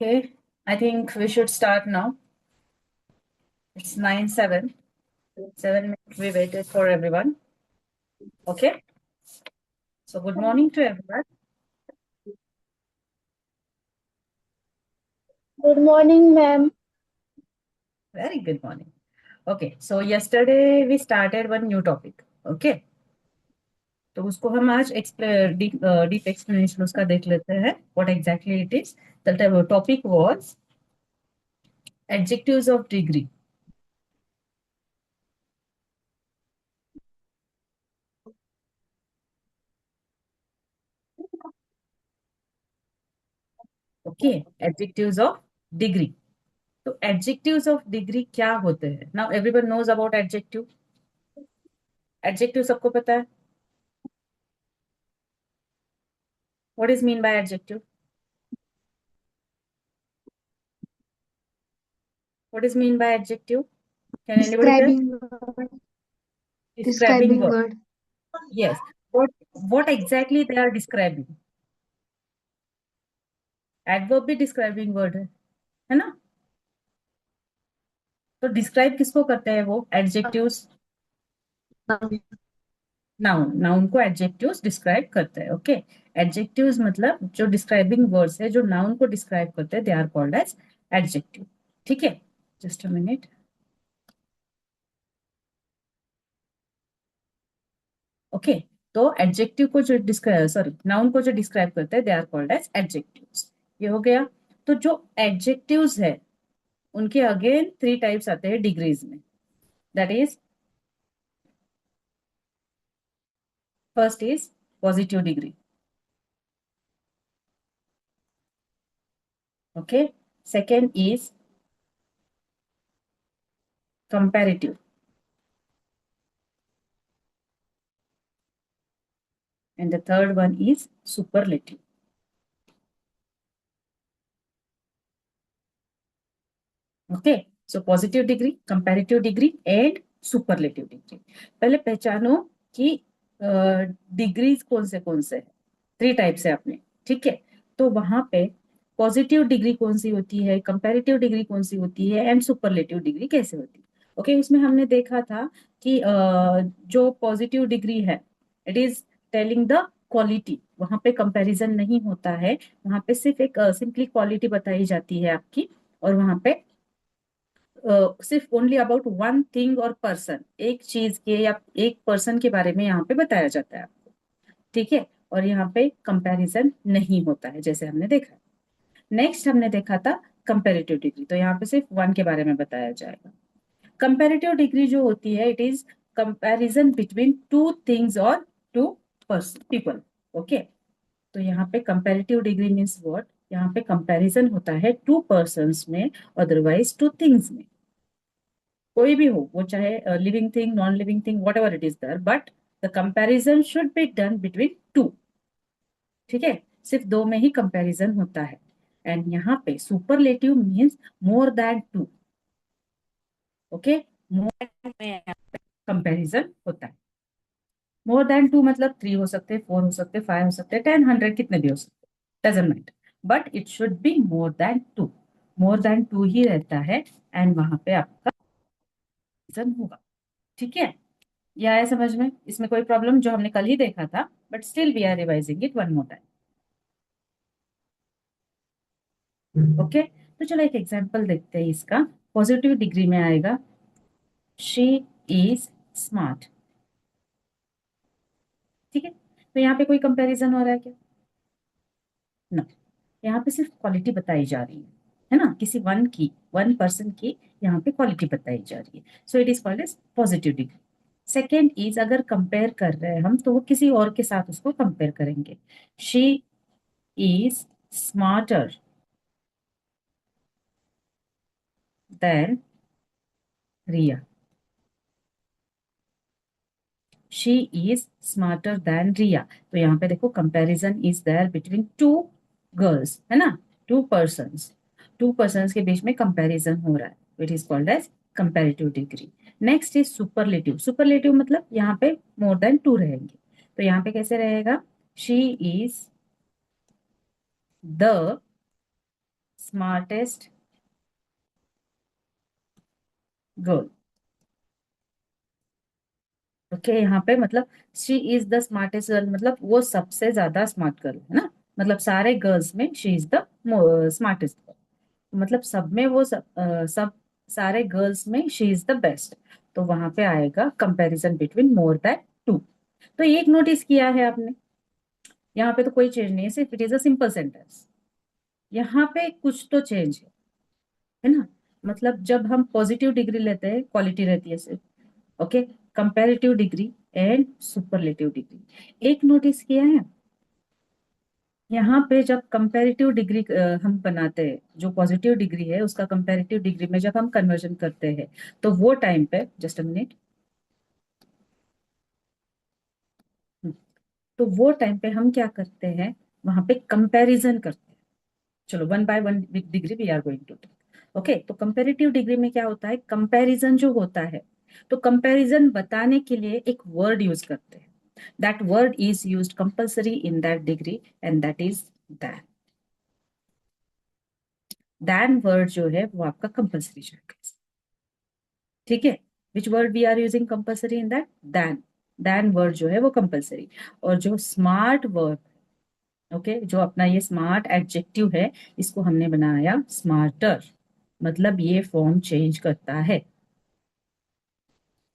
Okay, I think we should start now. It's 9:07. 7 minutes we waited for everyone. Okay, so good morning to everyone. Good morning, ma'am. Very good morning. Okay, so yesterday we started one new topic. Okay, तो उसको हम आज deep explanation उसका देख लेते हैं. What exactly it is? The topic was adjectives of degree. Okay, adjectives of degree. तो adjectives of degree क्या होते हैं? Now everyone knows about adjective. Adjective सबको पता है. What is mean by adjective? What is mean by adjective? Can anybody tell? Describing Describing describing word. word. Yes. What exactly they are describing? Adverb भी describing word है ना? तो describe किसको करते हैं वो? Adjectives. नाउन को adjectives describe करते हैं. ओके. Adjectives मतलब जो describing words है जो noun को describe करते हैं, they are called as adjective. ठीक है? Just a minute. ओके. तो एडजेक्टिव को जो डिस्क्राइब सॉरी नाउन को जो डिस्क्राइब करते हैं they are called as adjectives. ये हो गया. तो जो एडजेक्टिव्स है उनके अगेन थ्री टाइप्स आते हैं डिग्रीज में. That is first is positive degree. Okay. Second is comparative. And the third one is superlative. Okay. So positive degree, comparative degree and superlative degree. पहले पहचानो कि डिग्रीज कौन से है. थ्री टाइप्स है अपने. ठीक है. तो वहां पे पॉजिटिव डिग्री कौन सी होती है, कंपैरेटिव डिग्री कौन सी होती है एंड सुपरलेटिव डिग्री कैसे होती है. ओके. उसमें हमने देखा था कि जो पॉजिटिव डिग्री है it is telling the quality. वहां पे कंपैरिजन नहीं होता है. वहां पे सिर्फ एक सिंपली क्वालिटी बताई जाती है आपकी. और वहां पे सिर्फ ओनली अबाउट वन थिंग और पर्सन, एक चीज के या एक पर्सन के बारे में यहाँ पे बताया जाता है आपको. ठीक है. और यहाँ पे कंपैरिजन नहीं होता है जैसे हमने देखा. नेक्स्ट हमने देखा था कंपैरेटिव डिग्री. तो यहाँ पे सिर्फ वन के बारे में बताया जाएगा. कंपैरेटिव डिग्री जो होती है it is comparison between two things और टू पर्सन पीपल. ओके. तो यहाँ पे कंपैरेटिव डिग्री मीन्स व्हाट. यहाँ पे कंपैरिजन होता है टू पर्सन्स में, अदरवाइज टू थिंग्स में. कोई भी हो वो, चाहे living thing, non living thing, whatever it is there, but the comparison should be done between two. ठीक है. सिर्फ दो में ही कंपैरिजन होता है. एंड यहाँ पे superlative means more than two. Okay. More में यहाँ पे कंपैरिजन होता है. मोर देन टू मतलब थ्री हो सकते, फोर हो सकते, फाइव हो सकते, 10, 100, कितने भी हो सकते, doesn't matter. But it should be more than two. More than two ही रहता है एंड वहां पे आपका कंपैरिजन होगा. ठीक है. ये आया समझ में? इसमें कोई प्रॉब्लम? जो हमने कल ही देखा था but still we are revising it one more time. Okay. तो चलो एक एग्जांपल देखते हैं इसका. पॉजिटिव डिग्री में आएगा शी इज स्मार्ट. ठीक है. तो यहाँ पे कोई कंपैरिजन हो रहा है क्या? ना. यहाँ पे सिर्फ क्वालिटी बताई जा रही है ना, किसी वन पर्सन की यहाँ पे क्वालिटी बताई जा रही है. So it is called as positive degree. Second is अगर कंपेयर कर रहे हैं हम तो वो किसी और के साथ उसको कंपेयर करेंगे. She is smarter than Riya. She is smarter than Riya. तो यहाँ पे देखो comparison is there between two girls, है ना, टू पर्सन्स. टू पर्सन्स के बीच में कंपैरिजन हो रहा है. It is called as comparative degree. Next is superlative. Superlative मतलब यहाँ पे मोर देन टू रहेंगे. तो यहाँ पे कैसे रहेगा? She is the smartest girl. Okay, यहाँ पे मतलब she is the smartest girl, मतलब वो सबसे ज्यादा स्मार्ट गर्ल है ना, मतलब सारे गर्ल्स में she is the smartest girl, मतलब सब में वो सब सारे गर्ल्स में शी इज द बेस्ट। तो वहां पे आएगा comparison between more than two. तो एक नोटिस किया है आपने, यहाँ पे तो कोई चेंज नहीं है, सिर्फ it is a simple sentence. यहाँ पे कुछ तो चेंज है ना, मतलब जब हम पॉजिटिव डिग्री लेते हैं क्वालिटी रहती है सिर्फ। Okay, comparative degree and superlative degree, एक नोटिस किया है यहाँ पे, जब कंपैरेटिव डिग्री हम बनाते हैं, जो पॉजिटिव डिग्री है उसका कंपैरेटिव डिग्री में जब हम कन्वर्जन करते हैं, तो वो टाइम पे, जस्ट अ मिनट, तो वो टाइम पे हम क्या करते हैं, वहां पे कंपैरिजन करते हैं। चलो one by one degree we are going to take. Okay, तो कंपैरेटिव डिग्री में क्या होता है, कंपैरिजन जो होता है, तो कंपैरिजन बताने के लिए एक वर्ड यूज करते हैं, that word is used compulsory in that degree, and that is than. Than word जो है वो आपका कंपल्सरी जाएगा। ठीक है, which word we are using compulsory in that, than. Than word जो है वो कंपल्सरी। और जो स्मार्ट वर्ड, ओके, जो अपना ये स्मार्ट एडजेक्टिव है, इसको हमने बनाया स्मार्टर, मतलब ये फॉर्म चेंज करता है।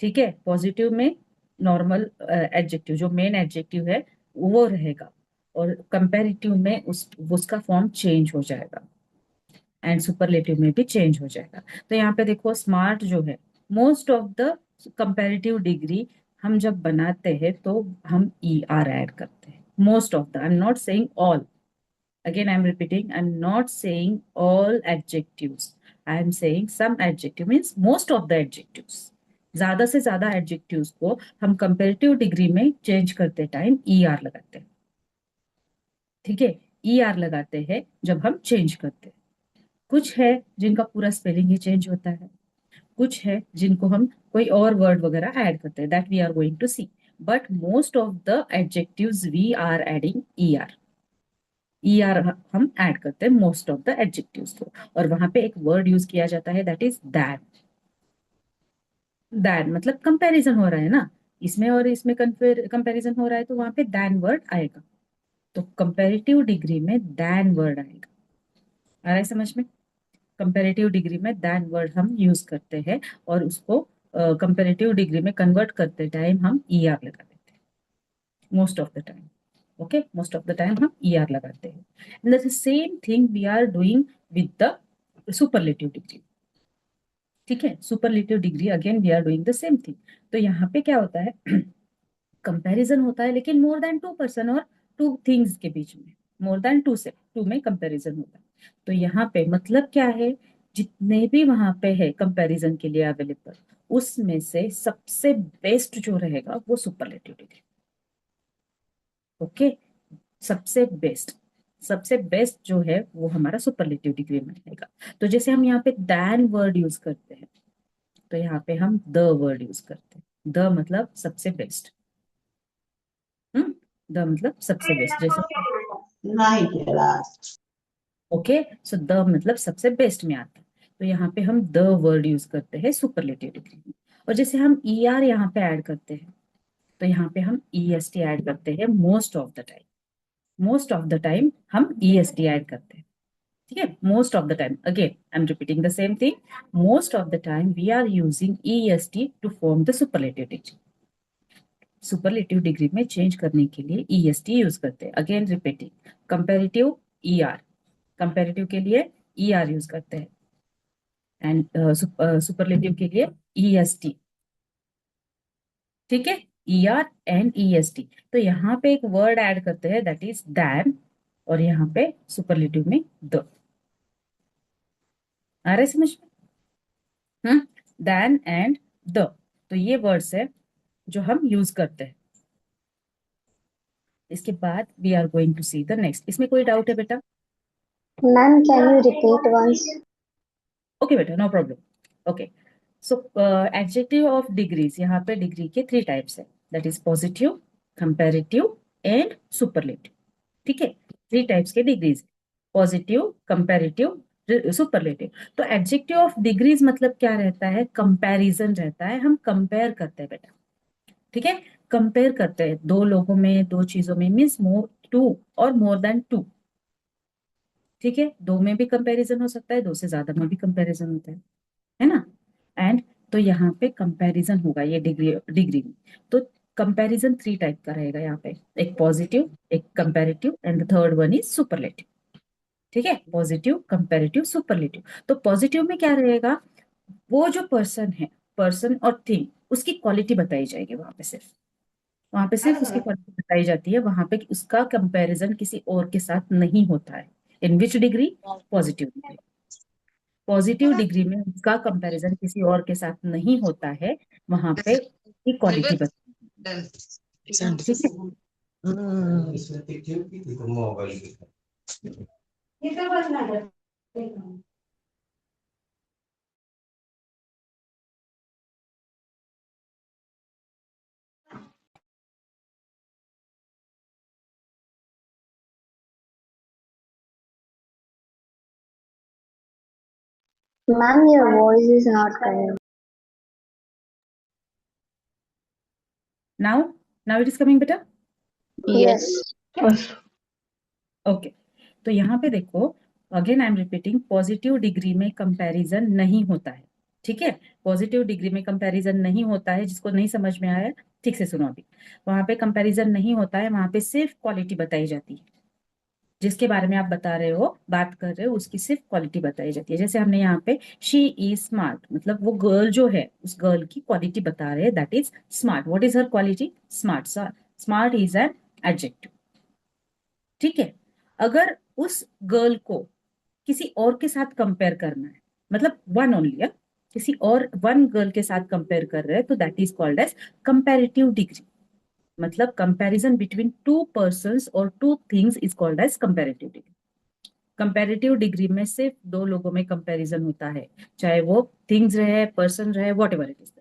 ठीक है, पॉजिटिव में नॉर्मल एडजेक्टिव जो मेन एडजेक्टिव है वो रहेगा, और कंपैरेटिव में उसका फॉर्म चेंज हो जाएगा, एंड सुपरलेटिव में भी चेंज हो जाएगा। तो यहाँ पे देखो, स्मार्ट जो है, most of the comparative degree हम जब बनाते हैं तो हम ई आर ऐड करते हैं, most of the, I am not saying all, again I'm repeating, I'm not saying all adjectives, I am saying some adjective, means most of the adjectives, ज्यादा से ज्यादा एडजेक्टिव्स को हम कंपेरेटिव डिग्री में change करते time ई R लगाते हैं। ठीक है, ई आर लगाते हैं जब हम चेंज करते हैं। कुछ है जिनका पूरा स्पेलिंग ही चेंज होता है, कुछ है जिनको हम कोई और वर्ड वगैरह ऐड करते हैं, that we are going to see, but most of the adjectives we are adding E R. E R हम ऐड करते हैं मोस्ट ऑफ द एडजेक्टिव्स को, और वहां पे एक वर्ड यूज किया जाता है, दैट इज दैट। दैट मतलब कंपैरिजन हो रहा है ना, इसमें और इसमें कंपैरिजन हो रहा है, तो वहां पे दैन वर्ड आएगा। तो कंपैरेटिव डिग्री में दैन वर्ड आएगा। आ रहा है समझ में, कंपैरेटिव डिग्री में दैन वर्ड हम यूज करते हैं, और उसको कंपैरेटिव डिग्री में कन्वर्ट करते टाइम हम ई आर लगा देते हैं, most of the time. Okay, most of the time हम ई आर लगाते हैं, and the same thing we are doing with the superlative degree. ठीक है, superlative degree again we are doing the same thing. तो यहाँ पे क्या होता है, कंपैरिजन होता है, लेकिन मोर देन टू पर्सन और टू थिंग्स के बीच में, मोर देन टू से टू में कंपैरिजन होता है। तो यहाँ पे मतलब क्या है, जितने भी वहां पे है कंपैरिजन के लिए अवेलेबल, उसमें से सबसे बेस्ट जो रहेगा वो सुपरलेटिव डिग्री। ओके, सबसे बेस्ट, सबसे बेस्ट जो है वो हमारा सुपरलेटिव डिग्री में रहेगा। तो जैसे हम यहाँ पे दैन वर्ड यूज करते हैं, तो यहाँ पे हम द वर्ड यूज करते हैं, द मतलब सबसे बेस्ट। हम्म, द मतलब सबसे बेस्ट, जैसे नहीं दे रहा। ओके, सो द मतलब सबसे बेस्ट में आता है, तो यहाँ पे हम द वर्ड यूज करते हैं सुपरलेटिव डिग्री में। और जैसे हम ई आर यहाँ पे ऐड करते हैं, तो यहाँ पे हम ई एस टी ऐड करते हैं most of the time, most of the time हम ई एस टी ऐड करते हैं। ठीक है, most of the time, again I am repeating the same thing, most of the time we are using E S T to form the superlative degree. Superlative degree में change करने के लिए E S T use करते हैं, again repeating, comparative E R, comparative के लिए E R use करते हैं, एंड सुपरलेटिव के लिए ई एस टी। ठीक है, E R and E S T. तो यहाँ पे एक वर्ड ऐड करते हैं, दैट इज दैन, और यहाँ पे सुपरलेटिव में द। आ रहे समझ में, दैन एंड द, तो ये वर्ड्स है जो हम यूज करते हैं। इसके बाद we are going to see the next, इसमें कोई डाउट है बेटा? Ma'am, can you repeat once? Okay बेटा, no problem. Okay, so adjective of degrees, यहाँ पे डिग्री के थ्री टाइप्स है, that is positive, comparative and superlative. ठीक है, थ्री टाइप्स के डिग्रीज, पॉजिटिव, कंपैरेटिव, सुपरलेटिव। तो एडजेक्टिव ऑफ डिग्रीज मतलब क्या रहता है, कंपैरिजन रहता है, हम कंपेयर करते हैं बेटा, ठीक है, कंपेयर करते हैं दो लोगों में, दो चीजों में, मीन्स मोर टू और मोर देन टू, ठीक है, दो में भी कंपैरिजन हो सकता है, दो से ज्यादा में भी कंपैरिजन होता है ना। एंड तो यहाँ पे कंपैरिजन होगा ये डिग्री डिग्री में। तो कंपैरिजन थ्री टाइप का रहेगा यहाँ पे, एक पॉजिटिव, एक comparative, and the third one is superlative, ठीक है, पॉजिटिव, कंपैरेटिव, सुपरलेटिव। तो पॉजिटिव में क्या रहेगा, वो जो पर्सन है, पर्सन और थिंग, उसकी क्वालिटी बताई जाएगी वहां पे, सिर्फ वहां पे सिर्फ उसकी क्वालिटी बताई जाती है, वहां पे उसका कंपैरिजन किसी और के साथ नहीं होता है। In which degree, positive degree. Positive degree में उसका कंपैरिजन किसी और के साथ नहीं होता है, वहां पे इक्वालिटी बताई, ठीक है। Ma'am, your voice is not coming. Now, now it is coming बेटा। Yes. ओके, तो यहाँ पे देखो, again I am repeating, positive degree में कंपैरिजन नहीं होता है, ठीक है, पॉजिटिव डिग्री में कंपैरिजन नहीं होता है। जिसको नहीं समझ में आया ठीक से सुनो अभी। वहां पे कंपैरिजन नहीं होता है, वहां पे सिर्फ क्वालिटी बताई जाती है, जिसके बारे में आप बता रहे हो, बात कर रहे हो, उसकी सिर्फ क्वालिटी बताई जाती है। जैसे हमने यहाँ पे शी इज स्मार्ट, मतलब वो गर्ल जो है, उस गर्ल की क्वालिटी बता रहे हैं, that is smart. What is her quality, smart. Smart is an adjective, ठीक है। अगर उस गर्ल को किसी और के साथ कंपेयर करना है, मतलब वन ओनली, किसी और वन गर्ल के साथ कंपेयर कर रहे हैं, तो that is called as comparative degree. मतलब कंपैरिजन बिटवीन टू पर्संस और two things is called as comparative degree. Comparative degree में सिर्फ दो लोगों में कंपैरिजन होता है, चाहे वो थिंग्स रहे, पर्सन रहे, what ever it is,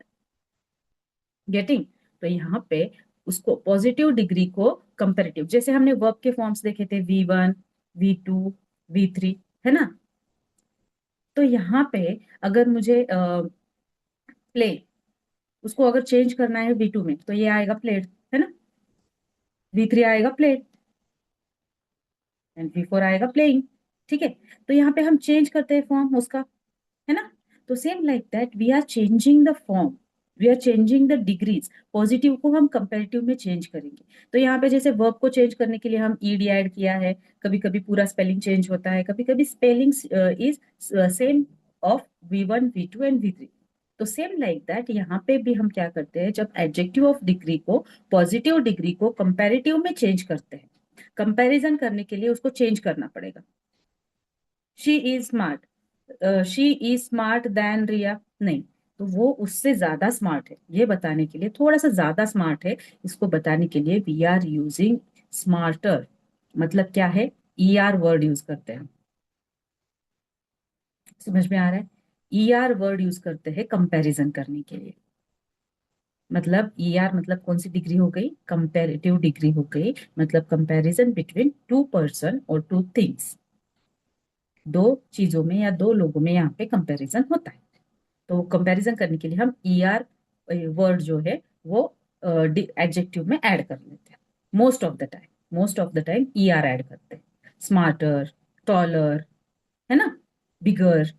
getting. तो यहाँ पे उसको पॉजिटिव डिग्री को कंपैरेटिव, जैसे हमने वर्ब के फॉर्म्स देखे थे, V1, V2, V3, है ना। तो यहाँ पे अगर मुझे प्ले, उसको अगर चेंज करना है V2 में, तो ये आएगा प्लेड, है ना। V3 आएगा प्लेड, एंड V4 आएगा प्लेइंग, ठीक है। तो यहाँ पे हम चेंज करते हैं फॉर्म उसका, है ना। तो same like that we are changing the form, we are changing the degrees. Positive को हम कंपेरेटिव में चेंज करेंगे। तो यहाँ पे जैसे वर्ब को चेंज करने के लिए हम ईडी ऐड किया है, कभी कभी पूरा स्पेलिंग चेंज होता है, कभी कभी spelling is same of V1, V2 and V3। तो सेम लाइक दैट यहाँ पे भी हम क्या करते हैं, जब एडजेक्टिव ऑफ डिग्री को, पॉजिटिव डिग्री को कंपेरेटिव में चेंज करते हैं, कंपैरिजन करने के लिए उसको चेंज करना पड़ेगा। She is smart, she is smart than Riya, नहीं, तो वो उससे ज्यादा स्मार्ट है, ये बताने के लिए, थोड़ा सा ज्यादा स्मार्ट है, इसको बताने के लिए वी आर यूजिंग स्मार्टर। मतलब क्या है, ER वर्ड यूज करते हैं, समझ में आ रहा है। ER वर्ड यूज करते हैं कंपैरिजन करने के लिए। मतलब ER मतलब कौन सी डिग्री हो गई, कंपैरेटिव डिग्री हो गई, मतलब कंपैरिजन बिटवीन टू पर्सन और टू थिंग्स, दो चीजों में या दो लोगों में यहाँ पे कंपैरिजन होता है। तो कंपैरिजन करने के लिए हम ER वर्ड जो है वो एडजेक्टिव में ऐड कर लेते हैं, most of the time, most of the time ER add करते हैं। स्मार्टर, टॉलर, है ना, बिगर,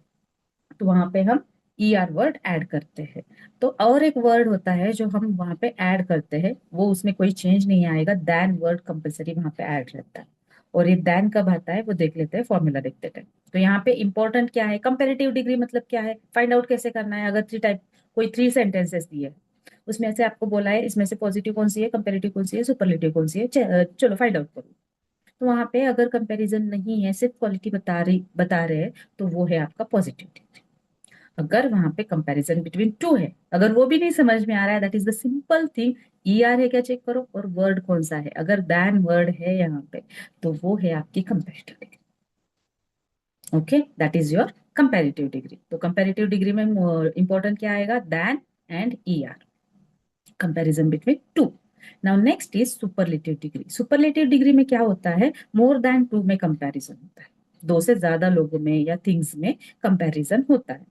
तो वहां पे हम ER वर्ड ऐड करते हैं। तो और एक वर्ड होता है जो हम वहां पे ऐड करते हैं, वो उसमें कोई चेंज नहीं आएगा, दैन वर्ड कंपलसरी वहां पे ऐड रहता है। और ये दैन कब आता है वो देख लेते हैं, फॉर्मूला देखते हैं। तो यहाँ पे इंपॉर्टेंट क्या है, कंपेरेटिव डिग्री मतलब क्या है, फाइंड आउट कैसे करना है। अगर थ्री टाइप, कोई थ्री सेंटेंसेस दिए है, उसमें से आपको बोला है इसमें से पॉजिटिव कौन सी है, कंपेरेटिव कौन सी है, सुपरलेटिव कौन सी है, चलो फाइंड आउट करो। तो वहां पे अगर कंपैरिजन नहीं है, सिर्फ क्वालिटी बता रहे हैं, तो वो है आपका पॉजिटिव डिग्री। अगर वहां पे कंपैरिजन बिटवीन टू है, अगर वो भी नहीं समझ में आ रहा है, that is the simple thing, ER है क्या चेक करो, और वर्ड कौन सा है, अगर दैन वर्ड है यहाँ पे, तो वो है आपकी comparative degree. Okay, that is your comparative degree. तो कंपैरेटिव डिग्री में इंपॉर्टेंट क्या आएगा, than and ER, comparison between two. Now next is superlative degree. Superlative degree में क्या होता है, मोर देन टू में कंपैरिजन होता है। दो से ज्यादा लोगों में या थिंग्स में कंपैरिजन होता है।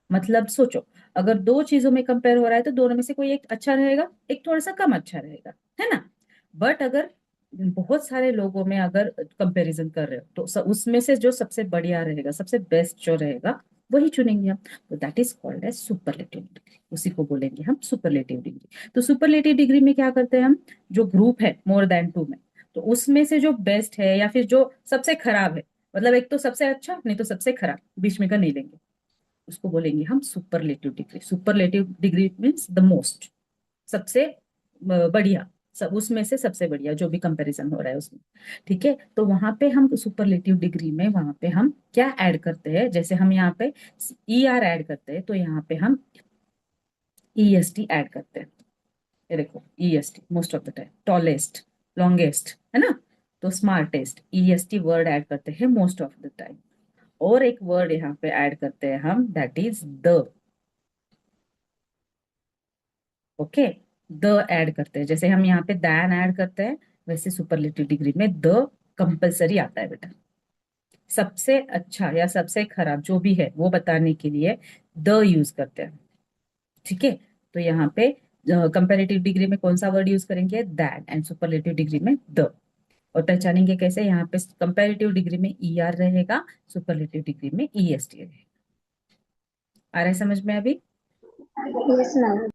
मतलब सोचो, अगर दो चीजों में कंपेयर हो रहा है तो दोनों में से कोई एक अच्छा रहेगा, एक थोड़ा सा कम अच्छा रहेगा, है ना। बट अगर बहुत सारे लोगों में अगर कंपैरिजन कर रहे हो तो उसमें से जो सबसे बढ़िया रहेगा, सबसे बेस्ट जो रहेगा, वही चुनेंगे हम। तो that is called as superlative degree, उसी को बोलेंगे हम सुपरलेटिव डिग्री। तो सुपरलेटिव डिग्री में क्या करते हैं हम, जो ग्रुप है मोर देन टू में, तो उसमें से जो बेस्ट है या फिर जो सबसे खराब है, मतलब एक तो सबसे अच्छा नहीं तो सबसे खराब, बीच में का नहीं लेंगे, उसको बोलेंगे हम superlative degree. Superlative degree means the most, सबसे बढ़िया, सब उसमें से सबसे बढ़िया जो भी कंपैरिजन हो रहा है उसमें। ठीक है, तो वहां पे हम सुपरलेटिव डिग्री में वहां पे हम क्या ऐड करते हैं, जैसे हम यहाँ पे ई आर ऐड करते हैं, तो यहाँ पे हम ई एस टी ऐड करते हैं। ये देखो ई S T most of the time, tallest, longest, है ना। तो स्मार्टेस्ट, ई एस टी वर्ड ऐड करते हैं मोस्ट ऑफ द टाइम। और एक वर्ड यहाँ पे ऐड करते हैं हम, that is the. Okay, the add करते हैं, जैसे हम यहाँ पे दैन ऐड करते हैं, वैसे सुपरलेटिव डिग्री में द कंपलसरी आता है बेटा। सबसे अच्छा या सबसे खराब जो भी है वो बताने के लिए द यूज करते हैं। ठीक है, तो यहाँ पे कंपैरेटिव डिग्री में कौन सा वर्ड यूज करेंगे, दैन, एंड सुपरलेटिव डिग्री में द। और पहचानेंगे कैसे, यहाँ पे कंपैरेटिव डिग्री में ई आर रहेगा, सुपरलेटिव डिग्री में ई एस टी रहेगा। आ रहा है समझ में अभी। Yes, ma'am.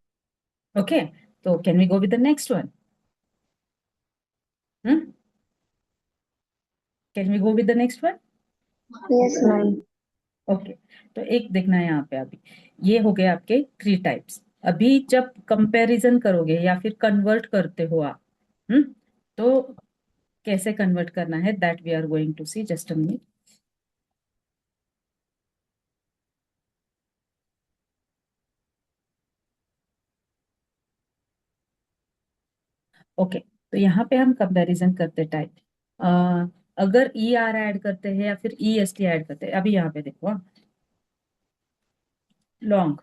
ओके, तो can we go with the next one. Can we go with the next one. Yes, ma'am. Okay, तो एक देखना है यहाँ पे अभी, ये हो गए आपके थ्री टाइप्स। अभी जब कंपैरिजन करोगे या फिर कन्वर्ट करते हो आप, तो कैसे कन्वर्ट करना है, that we are going to see, just a minute. Okay, तो यहाँ पे हम कंपैरिजन करते टाइप, अगर ई आर ऐड करते हैं या फिर ई एस टी ऐड करते हैं, अभी यहाँ पे देखो, लॉन्ग,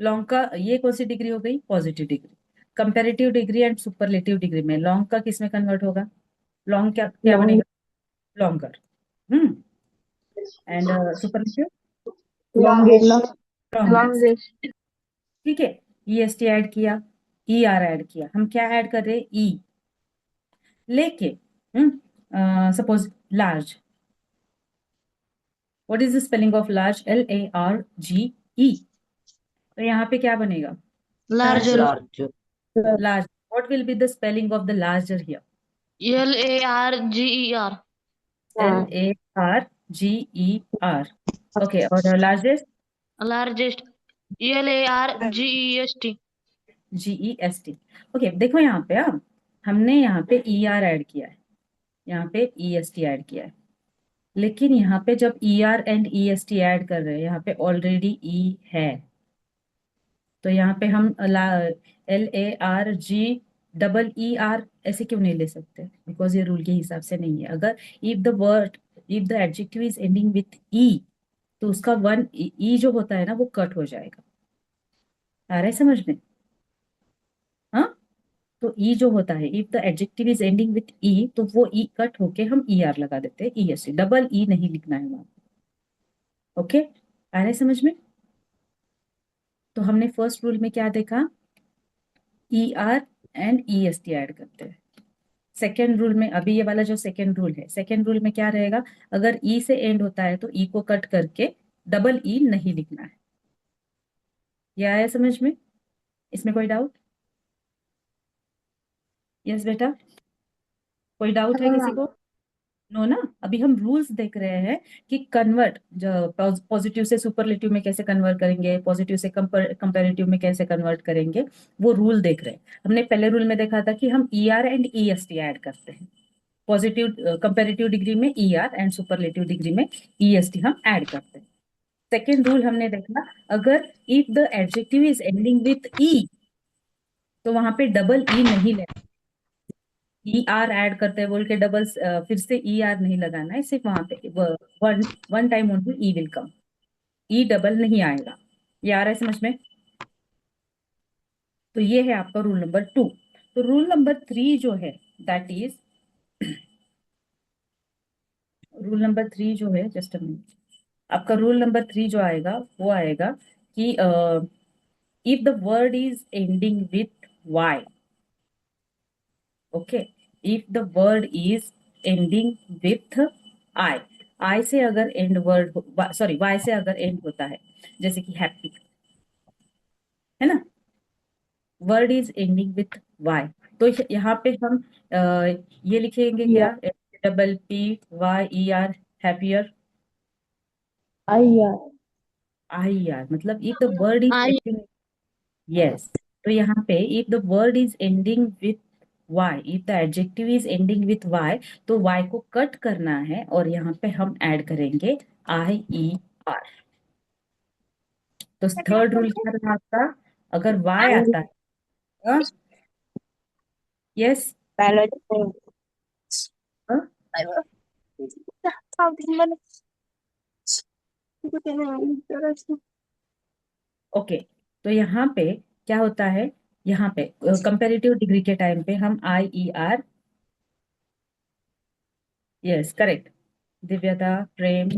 लॉन्ग का ये कौन सी डिग्री हो गई, positive degree. Comparative degree and superlative degree में लॉन्ग का किस में कन्वर्ट होगा, लॉन्ग क्या क्या Long, बनेगा, longer. Hmm, and superlative, longest. Longest. ठीक है, ई एस टी ऐड किया, ई आर ऐड किया, हम क्या ऐड कर रहे हैं, ई, लेके suppose large, what is the spelling of large, L A R G E, तो यहाँ पे क्या बनेगा, Larger. Large. What will be the spelling of the larger here, Larger. L A R G E R. Okay, और largest, Largest. Largest. G E S T. Okay, देखो यहाँ पे हमने यहाँ पे ई आर ऐड किया है, यहाँ पे ई एस टी ऐड किया है, लेकिन यहाँ पे जब ई R and E S T add कर रहे हैं, यहाँ पे ऑलरेडी ई है, तो यहाँ पे हम L A R ji double E R ऐसे क्यों नहीं ले सकते, बिकॉज ये रूल के हिसाब से नहीं है। अगर if the word, if the adjective is ending with E, तो उसका वन ई जो होता है ना वो कट हो जाएगा। आ रहा है समझ में, हाँ। तो ई जो होता है, if the adjective is ending with E, तो वो ई कट होके हम ई आर लगा देते हैं, ई एस टी, डबल ई नहीं लिखना है वहां। ओके, आ रहा है समझ में। तो हमने फर्स्ट रूल में क्या देखा, ई R and E S T add करते हैं। सेकेंड रूल में, अभी ये वाला जो सेकेंड रूल है, सेकेंड रूल में क्या रहेगा, अगर ई से एंड होता है तो ई को कट करके डबल ई नहीं लिखना है। ये आया समझ में, इसमें कोई डाउट, यस बेटा, कोई डाउट है No, किसी ma'am. को, नो ना। अभी हम रूल्स देख रहे हैं कि कन्वर्ट, जो पॉजिटिव से सुपरलेटिव में कैसे कन्वर्ट करेंगे, पॉजिटिव से कंपैरेटिव में कैसे कन्वर्ट करेंगे, वो रूल देख रहे हैं। हमने पहले रूल में देखा था कि हम E R and E S T add करते हैं, पॉजिटिव कंपैरेटिव डिग्री में E R and superlative degree में ई एस टी हम ऐड करते हैं। सेकेंड रूल हमने देखा, अगर if the adjective is ending with E, तो वहां पे डबल ई नहीं लेना, ई आर ऐड करते हैं बोल के डबल फिर से ई आर नहीं लगाना है, सिर्फ वहां पे one one time only E will come, E double नहीं आएगा। ये आ रहा है समझ में। तो ये है आपका रूल नंबर 2। तो रूल नंबर 3 जो है, दैट इज रूल नंबर 3 जो है, जस्ट अ मिनट, आपका रूल नंबर 3 जो आएगा वो आएगा कि if the word is ending with Y, okay, if the word is ending with I, I से अगर एंड वर्ड, सॉरी वाई से अगर एंड होता है, जैसे कि हैप्पी, है ना, word is ending with Y, तो यहाँ पे हम ये लिखेंगे क्या, double P Y E R, happier, I R. I R, मतलब if the word is I ending, yes, तो यहाँ पे if the word is ending with Y, if the adjective is ending with Y, तो Y को cut करना है और यहाँ पे हम ऐड करेंगे आई ई आर। तो थर्ड रूल क्या रहा आपका, अगर वाई आता है, यस, ओके, तो यहाँ पे क्या होता है, यहाँ पे कंपेरेटिव डिग्री के टाइम पे हम आई ई आर, यस करेक्ट, दिव्यता, प्रेम,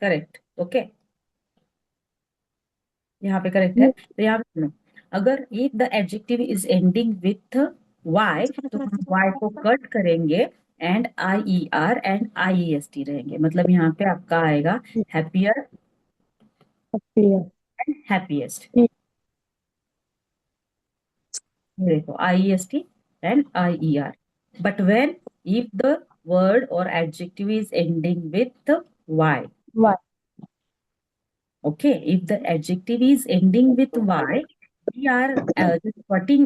करेक्ट, ओके, यहाँ पे करेक्ट है, तो यहाँ पे सुनो, अगर if the adjective is ending with Y, तो हम वाई को कट करेंगे and I E R and I E S T रहेंगे, मतलब यहाँ पे आपका आएगा हैप्पियर एंड हैप्पीएस्ट, देखो I E S T and I E R, but when if the word और adjective is ending with Y, Y. okay, if the adjective is ending with y, we are cutting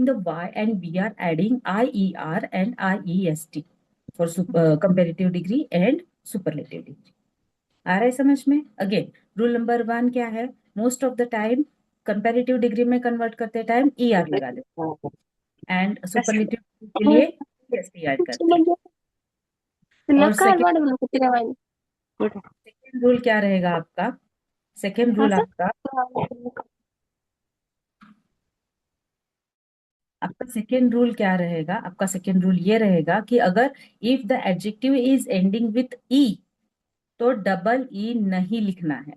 the y and we are adding ier and iest for comparative degree and superlative degree. आ रहा है समझ में? Again rule number 1 क्या है, most of the time comparative degree में convert करते time er लगा देते एंड सुपरलेटिव के लिए est ऐड करते हैं। और सेकेंड रूल क्या रहेगा आपका, सेकेंड रूल आपका सेकेंड रूल क्या रहेगा, आपका सेकेंड रूल ये रहेगा कि अगर if the adjective is ending with E, तो डबल ई नहीं लिखना है,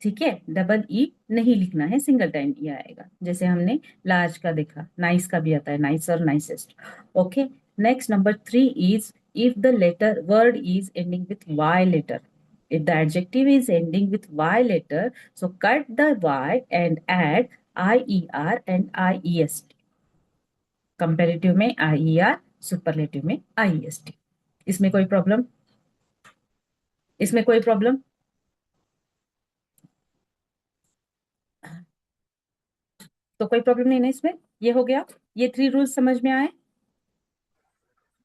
ठीक है, डबल ई नहीं लिखना है, सिंगल टाइम ई आएगा, जैसे हमने लार्ज का देखा, नाइस का भी आता है, नाइस और nicest, okay. Next number 3 is if the letter word is ending with Y letter, if the adjective is ending with y letter, so cut the y and add ier and iest, comparative में IER, superlative में IEST। इसमें कोई problem, इसमें कोई problem, तो कोई problem नहीं ना इसमें, ये हो गया, ये 3 रूल्स समझ में आए?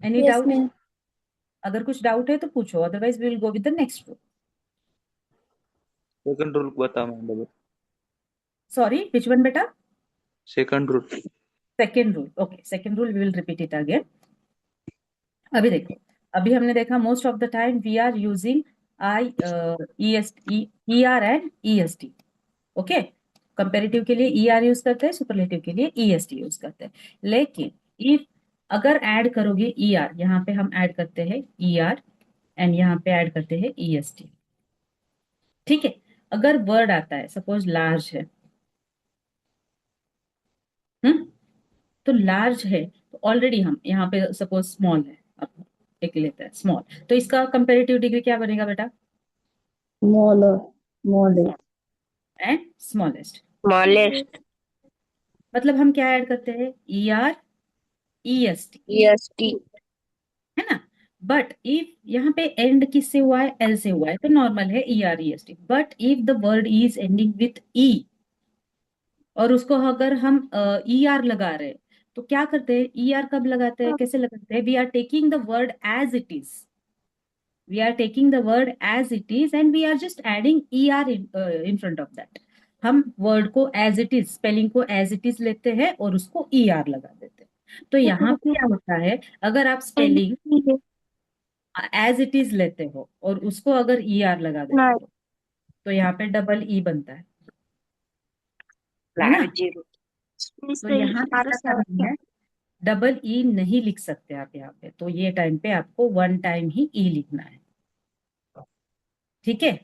Any yes doubt? मैम। अगर कुछ डाउट है तो पूछो, otherwise we will go with the next rule. Second rule बताओ ma'am double. Sorry which one बेटा? Second rule. Second rule, okay, second rule we will repeat it again. अभी देखो, अभी हमने देखा most of the time we are using I E S E R and E S T, okay, comparative के लिए E R use करते हैं, superlative के लिए ई एस टी यूज करते हैं, लेकिन इफ अगर ऐड करोगे ई आर, यहाँ पे हम ऐड करते हैं ई आर एंड यहाँ पे ऐड करते हैं ई एस टी, ठीक है, अगर वर्ड आता है सपोज लार्ज है, हम्म, तो लार्ज है, तो ऑलरेडी हम यहाँ पे सपोज स्मॉल है, अब एक लेते हैं स्मॉल, तो इसका कंपेरेटिव डिग्री क्या बनेगा बेटा? Smaller, smallest, and smallest, smallest मतलब हम क्या ऐड करते हैं, ई R E S T, EST है ना, बट इफ यहाँ पे एंड किससे हुआ है, एल से हुआ है, तो नॉर्मल है E R E S T, but if the word is ending with E और उसको अगर हम ई आर लगा रहे हैं, तो क्या करते हैं, ई आर कब लगाते हैं, कैसे लगाते हैं, we are taking the word as it is, we are taking the word as it is and we are just adding er in front of that, हम वर्ड को एज इट इज, स्पेलिंग को as it is लेते हैं और उसको ई R लगा देते हैं, तो यहाँ पे क्या होता है, अगर आप स्पेलिंग एज इट इज लेते हो और उसको अगर ई आर लगा देते हो, तो यहाँ पे डबल ई बनता है ना, large zero तो यहाँ पे क्या करना है, डबल ई नहीं लिख सकते आप यहाँ पे, तो ये टाइम पे आपको वन टाइम ही ई लिखना है। ठीक है,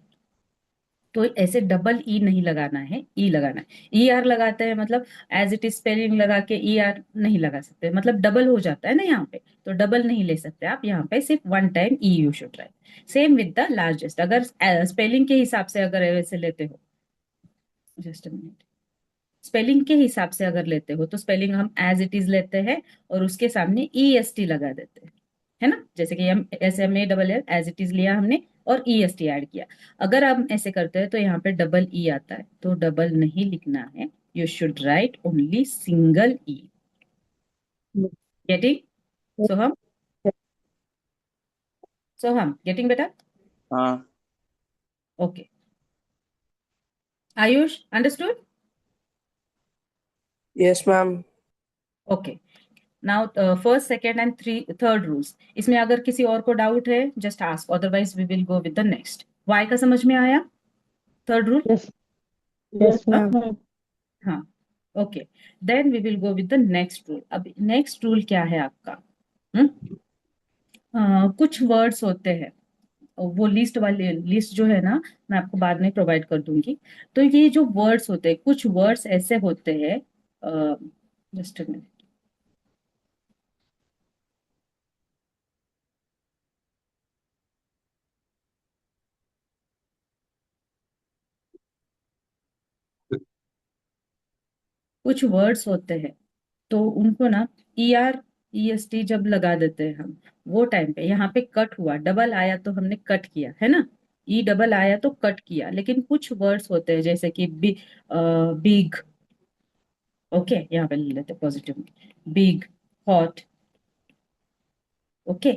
तो ऐसे डबल ई नहीं लगाना है, ई लगाना है। ई आर लगाते हैं मतलब एज इट इज स्पेलिंग लगा के ई आर नहीं लगा सकते, मतलब डबल हो जाता है ना यहाँ पे, तो डबल नहीं ले सकते आप यहाँ पे, सिर्फ one time E U should right. Same with the largest, अगर स्पेलिंग के हिसाब से अगर ऐसे लेते हो, जस्ट अ मिनट, स्पेलिंग के हिसाब से अगर लेते हो तो स्पेलिंग हम एज इट इज लेते हैं और उसके सामने ई एस टी लगा देते हैं, है ना, जैसे कि हम ऐसे हमने double L as it is लिया हमने और ई एस टी ऐड किया। अगर हम ऐसे करते हैं तो यहाँ पे डबल ई आता है, तो डबल नहीं लिखना है, you should write only single E. Getting? Soham, Soham getting बेटा? हाँ। Okay, Ayush understood? Yes, ma'am. Okay, now first second and third rules, इसमें अगर किसी और को डाउट है just ask, otherwise we will go with the next. Y का समझ में आया? Third rule? Yes. Yes, हाँ ma'am. हाँ, okay, then we will go with the next rule. अब नेक्स्ट रूल क्या है आपका? हम्म कुछ वर्ड्स होते हैं, वो लिस्ट वाले लिस्ट जो है ना, मैं आपको बाद में प्रोवाइड कर दूंगी। तो ये जो वर्ड्स होते हैं, कुछ वर्ड्स ऐसे होते हैं, जस्ट कुछ वर्ड्स होते हैं, तो उनको ना ई आर ई एस टी जब लगा देते हैं हम, वो टाइम पे यहाँ पे कट हुआ, डबल आया तो हमने कट किया है ना, ई डबल आया तो कट किया। लेकिन कुछ वर्ड्स होते हैं जैसे कि बिग, ओके, यहाँ पे ले लेते पॉजिटिव, बिग, हॉट, ओके।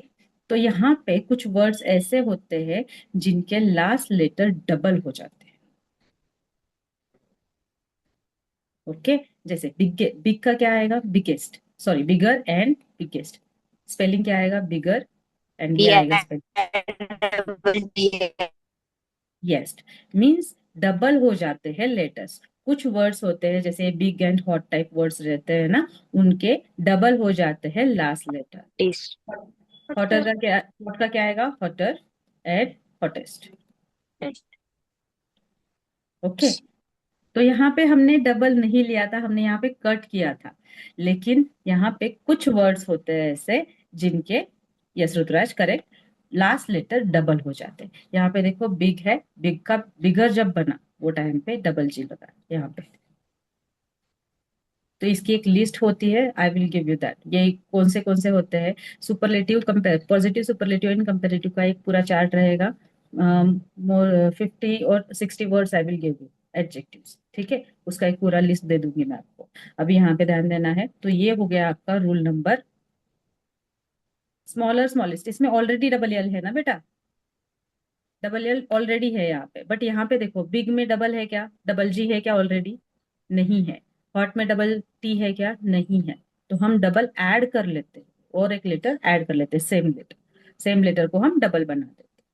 तो यहाँ पे कुछ वर्ड्स ऐसे होते हैं जिनके लास्ट लेटर डबल हो जाते हैं, ओके। जैसे बिग, बिग का क्या आएगा? Biggest, sorry bigger and biggest, spelling क्या आएगा? बिगर एंड ये आएगा Yeah. Spelling, yeast, means double हो जाते हैं लेटर्स। कुछ वर्ड्स होते हैं जैसे big and hot type words रहते हैं ना, उनके डबल हो जाते हैं लास्ट लेटर। Taste. हॉटर का क्या, हॉट का क्या आएगा? Hotter and hottest, okay. तो यहाँ पे हमने डबल नहीं लिया था, हमने यहाँ पे कट किया था। लेकिन यहाँ पे कुछ वर्ड्स होते हैं ऐसे जिनके, yes Rituraj correct, last letter double हो जाते हैं। यहाँ पे देखो बिग है, बिग का बिगर जब बना वो टाइम पे डबल जी लगा यहाँ पे। तो इसकी एक लिस्ट होती है, I will give you that, ये कौन से होते हैं। Superlative, compare, positive superlative and comparative का एक पूरा चार्ट रहेगा, मोर 50 और 60 words I will give you, adjectives, ठीक है, उसका एक पूरा लिस्ट दे दूंगी मैं आपको। अभी यहाँ पे ध्यान देना है। तो ये हो गया आपका रूल नंबर, स्मॉलर स्मॉलेस्ट, इसमें ऑलरेडी डबल एल है ना बेटा, डबल एल ऑलरेडी है यहाँ पे, बट यहाँ पे देखो बिग में डबल है क्या? डबल जी है क्या ऑलरेडी? नहीं है। हॉट में डबल टी है क्या? नहीं है। तो हम डबल ऐड कर लेते हैं, और एक लेटर ऐड कर लेते हैं, सेम लेटर को हम डबल बना देते हैं,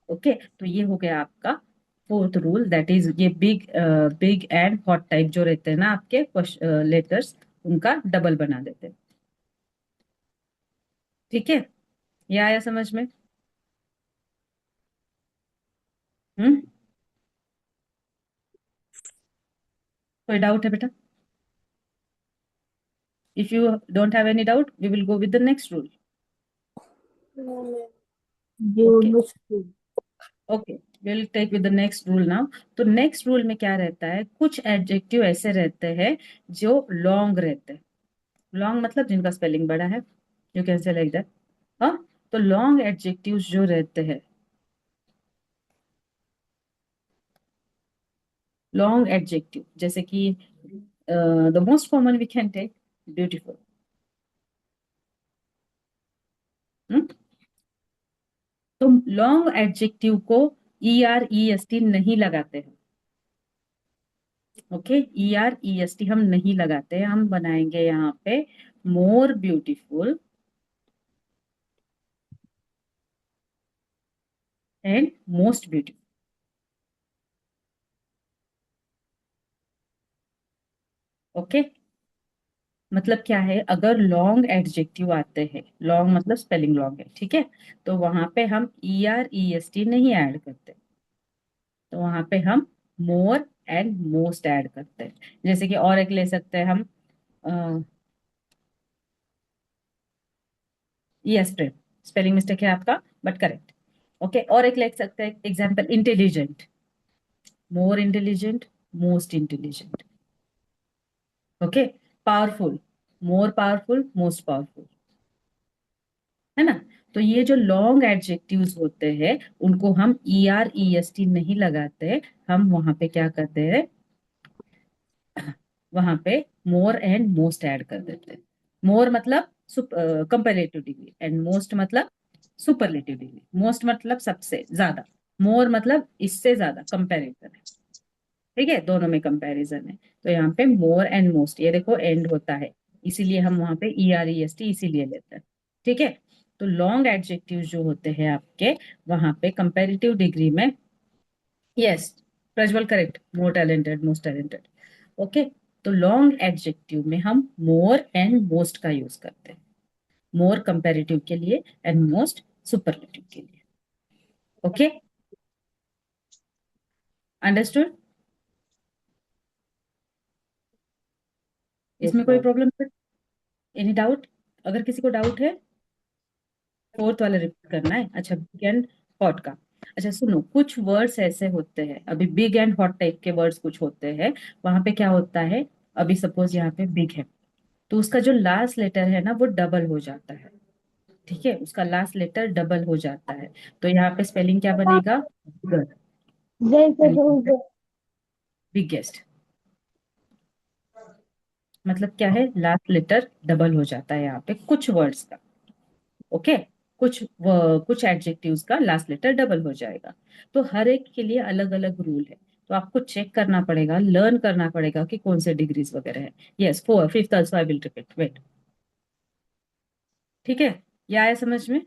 ओके। तो ये हो गया आपका फोर्थ रूल, दैट इज ये बिग एंड हॉट टाइप जो रहते हैं ना आपके लेटर्स, उनका डबल बना देते हैं, ठीक है। ये आया समझ में? हम्म कोई डाउट है बेटा? If you don't have any doubt, we will go with the next rule. You Okay, missed it. okay. We'll take with the next rule now. तो next rule में क्या रहता है? कुछ एडजेक्टिव ऐसे रहते हैं जो लॉन्ग रहते हैं, लॉन्ग मतलब जिनका स्पेलिंग बड़ा है, you can say like that. हाँ, तो लॉन्ग एडजेक्टिव्स जो रहते हैं, लॉन्ग एडजेक्टिव जैसे कि the most common we can take beautiful. तो लॉन्ग एडजेक्टिव को E R E S T नहीं लगाते हैं, okay, E R E S T हम नहीं लगाते, हम बनाएंगे यहाँ पे more beautiful and most beautiful, okay. मतलब क्या है, अगर लॉन्ग एडजेक्टिव आते हैं, लॉन्ग मतलब स्पेलिंग लॉन्ग है, ठीक है, तो वहां पे हम ER EST नहीं ऐड करते, तो वहां पे हम मोर एंड मोस्ट ऐड करते हैं। जैसे कि और एक ले सकते हैं हम, यस प्रेम, स्पेलिंग मिस्टेक है आपका बट करेक्ट। ओके, और एक ले सकते हैं example, intelligent, more intelligent, most intelligent. Okay, powerful, more powerful, most powerful, है ना। तो ये जो लॉन्ग एडजेक्टिव्स होते हैं उनको हम ER EST नहीं लगाते, हम वहां पे क्या करते हैं, वहां पे मोर एंड मोस्ट ऐड कर देते हैं। मोर मतलब कंपेरेटिव डिग्री, एंड मोस्ट मतलब सुपरलेटिव डिग्री। मोस्ट मतलब सबसे ज्यादा, मोर मतलब इससे ज्यादा, कंपेरिजन है, ठीक है, दोनों में कंपैरिजन है। तो यहाँ पे मोर एंड मोस्ट, ये देखो एंड होता है, इसीलिए हम वहां पे ER EST इसीलिए लेते हैं, ठीक है। तो लॉन्ग एडजेक्टिव जो होते हैं आपके, वहां पे कंपेरेटिव डिग्री में, यस प्रज्वल करेक्ट, मोर टैलेंटेड, मोस्ट टैलेंटेड। ओके, तो लॉन्ग एडजेक्टिव में हम मोर एंड मोस्ट का यूज करते हैं, मोर कंपेरेटिव के लिए एंड मोस्ट सुपरलेटिव के लिए। Okay, understood. Yes, इसमें कोई ma'am. Problem, any doubt? अगर किसी को डाउट है, फोर्थ वाला रिपीट करना है, अच्छा, बिग एंड हॉट का। अच्छा सुनो, कुछ वर्ड्स ऐसे होते हैं, अभी बिग एंड हॉट टाइप के वर्ड्स कुछ होते हैं, वहां पे क्या होता है, अभी सपोज यहाँ पे बिग है, तो उसका जो लास्ट लेटर है ना वो डबल हो जाता है, ठीक है, उसका लास्ट लेटर डबल हो जाता है, तो यहाँ पे स्पेलिंग क्या बनेगा, बिगर, There's a and rule. Biggest, मतलब क्या है, लास्ट लेटर डबल हो जाता है यहाँ पे कुछ वर्ड्स का। ओके, कुछ एडजेक्टिव्स का लास्ट लेटर डबल हो जाएगा, तो हर एक के लिए अलग अलग रूल है, तो आपको चेक करना पड़ेगा, लर्न करना पड़ेगा कि कौन से डिग्रीज वगैरह है। Yes, four, fifth also I will repeat, wait, ठीक है, ये आया समझ में,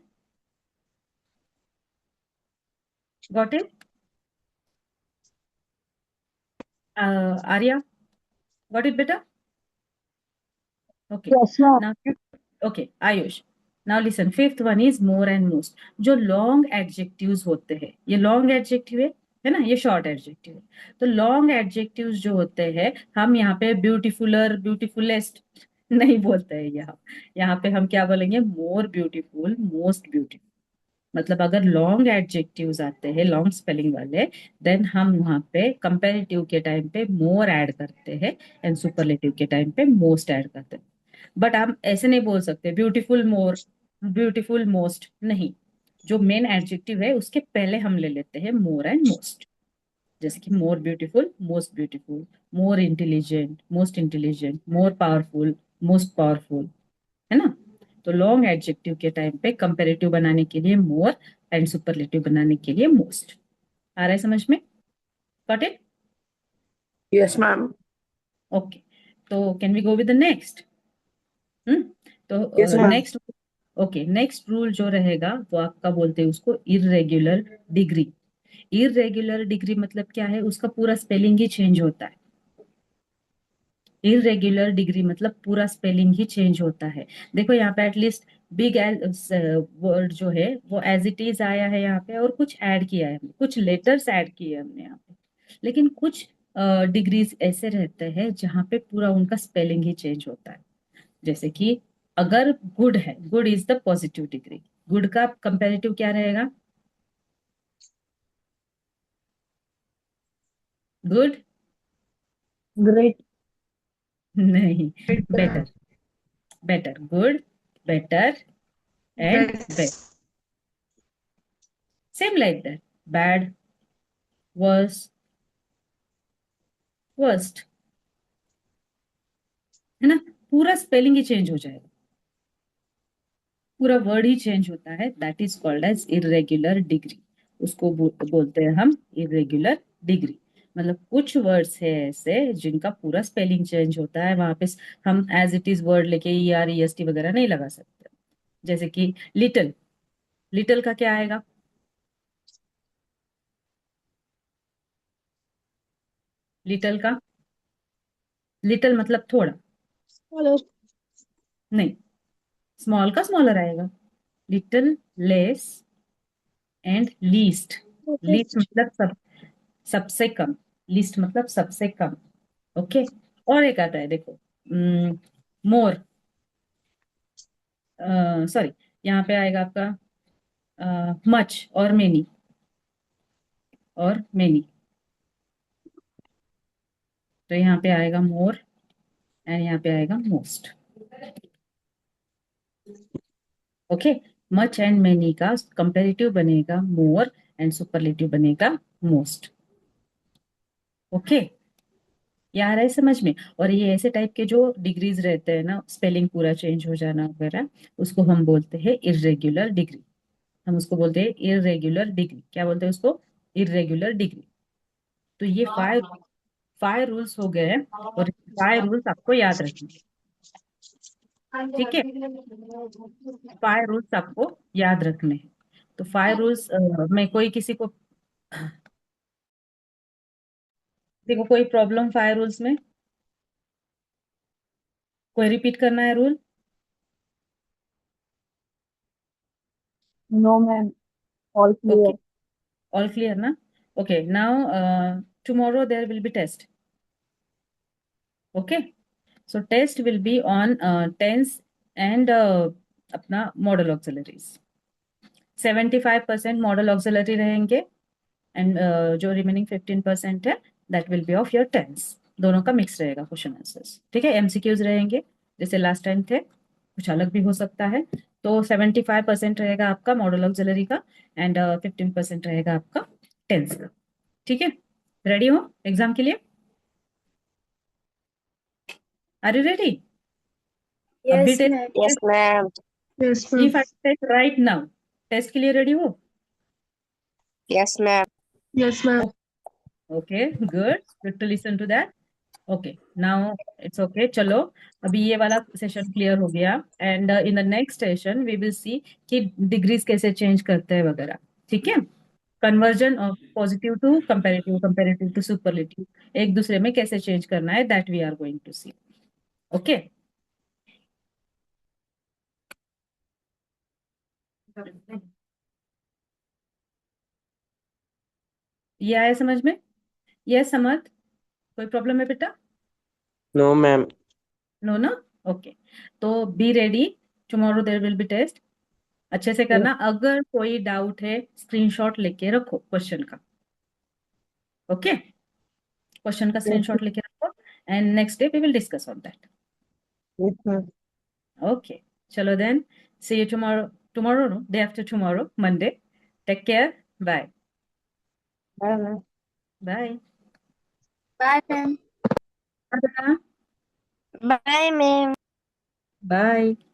got it, Arya, got it बेटा, okay. Yes, ma'am. Now, okay Ayush, now listen, fifth one is more and most. जो लॉन्ग एडजेक्टिव्स होते हैं, ये लॉन्ग एडजेक्टिव है ना, ये शॉर्ट एडजेक्टिव है, तो लॉन्ग एडजेक्टिव्स जो होते हैं, हम यहाँ पे ब्यूटीफुलर, ब्यूटीफुलेस्ट नहीं बोलते हैं, यहाँ पे हम क्या बोलेंगे, मोर ब्यूटीफुल, मोस्ट ब्यूटीफुल। मतलब अगर लॉन्ग एडजेक्टिव्स आते हैं, लॉन्ग स्पेलिंग वाले, देन हम वहाँ पे कंपेरेटिव के टाइम पे मोर ऐड करते हैं, एंड सुपरलेटिव के टाइम पे मोस्ट ऐड करते हैं। बट हम ऐसे नहीं बोल सकते ब्यूटीफुल मोर, ब्यूटीफुल मोस्ट, नहीं, जो मेन एडजेक्टिव है उसके पहले हम ले लेते हैं मोर एंड मोस्ट। जैसे कि more beautiful, more intelligent, more powerful, most powerful, है ना। तो लॉन्ग एडजेक्टिव के टाइम पे कंपेरेटिव बनाने के लिए मोर, एंड सुपरलेटिव बनाने के लिए मोस्ट। आ रहा है समझ में, got it, Yes, ma'am. Okay. तो can we go with the next, hmm, Yes, तो ma'am. Next, okay, next rule जो रहेगा वो आपका, बोलते हैं उसको इररेगुलर डिग्री। इररेगुलर डिग्री मतलब क्या है, उसका पूरा स्पेलिंग ही चेंज होता है। इररेगुलर डिग्री मतलब पूरा स्पेलिंग ही चेंज होता है। देखो यहाँ पे एटलीस्ट बिग वर्ड जो है वो एज इट इज आया है यहाँ पे, और कुछ ऐड किया है हमने, कुछ लेटर्स ऐड किए हैं हमने यहाँ पे, लेकिन कुछ डिग्रीज ऐसे रहते हैं जहाँ पे पूरा उनका स्पेलिंग ही चेंज होता है। जैसे कि अगर गुड है, good is the positive degree, good का कंपेरेटिव क्या रहेगा, गुड, Great. नहीं, better, better, good, better and best, same like that, bad, worse, worst, है ना, पूरा स्पेलिंग ही चेंज हो जाएगा, पूरा वर्ड ही चेंज होता है, that is called as irregular degree. उसको बोलते हैं हम इरेग्युलर डिग्री। मतलब कुछ वर्ड्स है ऐसे जिनका पूरा स्पेलिंग चेंज होता है, वहां पे हम एज इट इज वर्ड लेके ER EST वगैरह नहीं लगा सकते। जैसे कि लिटिल, लिटिल का क्या आएगा, लिटिल का, लिटिल मतलब थोड़ा, Hello. नहीं, स्मॉल का स्मॉलर आएगा, little, less and least. Least मतलब सबसे कम, लीस्ट मतलब सबसे कम। ओके, और एक आता है देखो, मोर, सॉरी, यहाँ पे आएगा आपका मच और मेनी, और मेनी, तो यहाँ पे आएगा मोर एंड यहाँ पे आएगा most. Okay, much and many का कंपेरेटिव बनेगा मोर एंड सुपरलेटिव बनेगा मोस्ट। ओके, ये आ रहा है समझ में? और ये ऐसे टाइप के जो डिग्रीज रहते हैं ना, स्पेलिंग पूरा चेंज हो जाना वगैरह, उसको हम बोलते हैं इरेग्युलर डिग्री। हम उसको बोलते हैं इरेग्युलर डिग्री। क्या बोलते हैं उसको? Irregular degree. तो ये फाइव रूल्स हो गए, और 5 रूल्स आपको याद रखने। ठीक है, 5 रूल्स आपको याद रखने हैं। तो 5 रूल्स में कोई किसी को देखो, कोई प्रॉब्लम 5 रूल्स में? कोई रिपीट करना है rule? No, ma'am. All okay, clear. All clear ना? Okay, now tomorrow there will be test. Okay, so test will be on tense and अपना मॉडल ऑक्सिलरीज। 75% मॉडल ऑक्सिलरी रहेंगे, एंड जो remaining 15% है, that will be of your tense. दोनों का mix रहेगा question answers. ठीक है, एमसीक्यूज रहेंगे जैसे लास्ट टाइम थे, कुछ अलग भी हो सकता है। तो 75% रहेगा आपका मॉडल ऑक्सिलरी का, एंड 15% रहेगा आपका टेंस का। ठीक है, रेडी हो एग्जाम के लिए? Are you ready? अभी Yes, ma'am. Yes, test, ma'am. Yes, if I take right now, test के लिए रेडी हो? Yes, ma'am. Yes, ma'am. Okay, good to listen to that. Okay, now it's okay, चलो अभी ये वाला सेशन क्लियर हो गया, and in the next session we will see कि डिग्रीज कैसे चेंज करते हैं वगैरह। ठीक है, conversion of positive to comparative, comparative to superlative, एक दूसरे में कैसे चेंज करना है, that we are going to see. Okay, ये आया समझ में? ये समझ, कोई प्रॉब्लम है बेटा? No, ma'am. नो ना? ओके, तो be ready, tomorrow there will be test. अच्छे से करना, अगर कोई डाउट है स्क्रीनशॉट लेके रखो क्वेश्चन का। ओके, क्वेश्चन का Yes, स्क्रीनशॉट लेके रखो, and next day we will discuss on that. yes, ma'am. Okay, चलो then, see you tomorrow, tomorrow no, day after tomorrow, Monday. Take care, bye. Bye, ma'am. Bye Bye, ma'am. बेटा, Bye, ma'am. Bye.